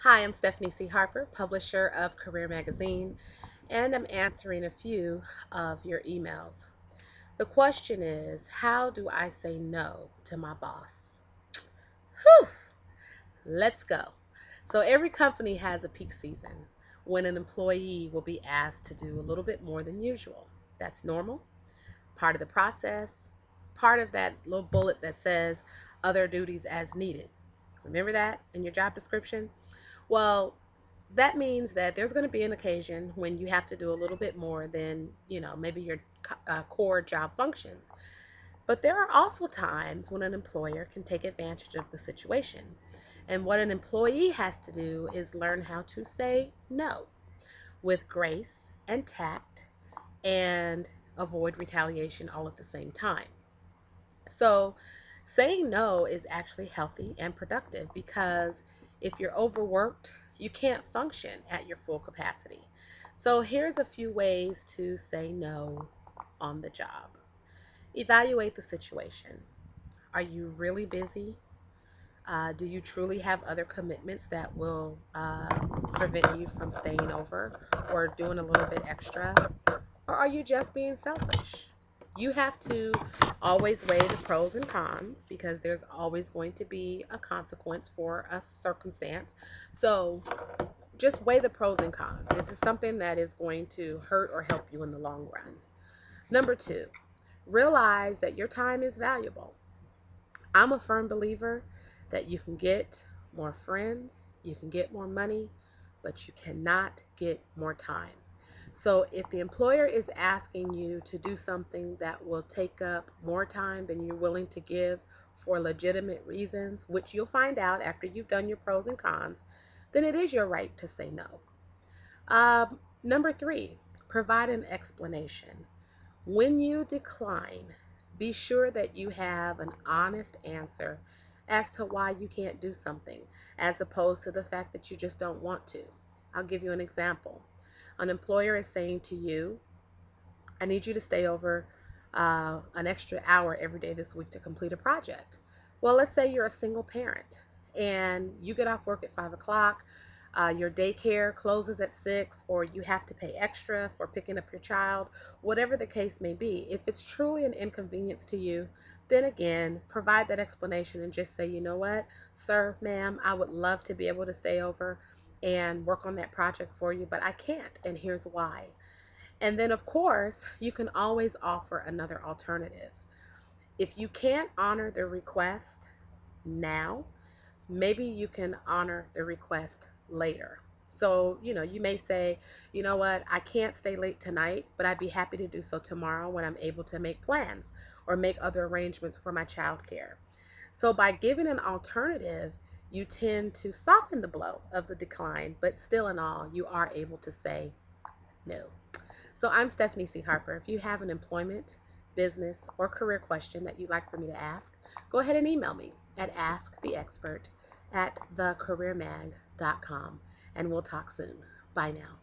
Hi, I'm Stephanie C. Harper, publisher of Career Magazine, and I'm answering a few of your emails. The question is, how do I say no to my boss? Whew, let's go. So every company has a peak season when an employee will be asked to do a little bit more than usual. That's normal, part of the process, part of that little bullet that says other duties as needed. Remember that in your job description? Well, that means that there's going to be an occasion when you have to do a little bit more than, maybe your core job functions. But there are also times when an employer can take advantage of the situation. And what an employee has to do is learn how to say no with grace and tact and avoid retaliation all at the same time. So, saying no is actually healthy and productive because if you're overworked, you can't function at your full capacity. So, here's a few ways to say no on the job. Evaluate the situation. Are you really busy? Do you truly have other commitments that will prevent you from staying over or doing a little bit extra? Or are you just being selfish? You have to always weigh the pros and cons because there's always going to be a consequence for a circumstance. So just weigh the pros and cons. Is it something that is going to hurt or help you in the long run? Number two, realize that your time is valuable. I'm a firm believer that you can get more friends, you can get more money, but you cannot get more time. So if the employer is asking you to do something that will take up more time than you're willing to give for legitimate reasons, which you'll find out after you've done your pros and cons, then it is your right to say no. Number three, provide an explanation. When you decline, be sure that you have an honest answer as to why you can't do something, as opposed to the fact that you just don't want to. I'll give you an example. An employer is saying to you, I need you to stay over an extra hour every day this week to complete a project. Well, let's say you're a single parent and you get off work at 5 o'clock, your daycare closes at 6, or you have to pay extra for picking up your child, whatever the case may be. If it's truly an inconvenience to you, then again, provide that explanation and just say, you know what, sir, ma'am, I would love to be able to stay over and work on that project for you, but I can't, and here's why. And then, of course, you can always offer another alternative. If you can't honor the request now, maybe you can honor the request later. So, you may say, you know what, I can't stay late tonight, but I'd be happy to do so tomorrow when I'm able to make plans or make other arrangements for my child care. So, by giving an alternative, you tend to soften the blow of the decline, but still in all, you are able to say no. So I'm Stephanie C. Harper. If you have an employment, business, or career question that you'd like for me to ask, go ahead and email me at asktheexpert@thecareermag.com, and we'll talk soon. Bye now.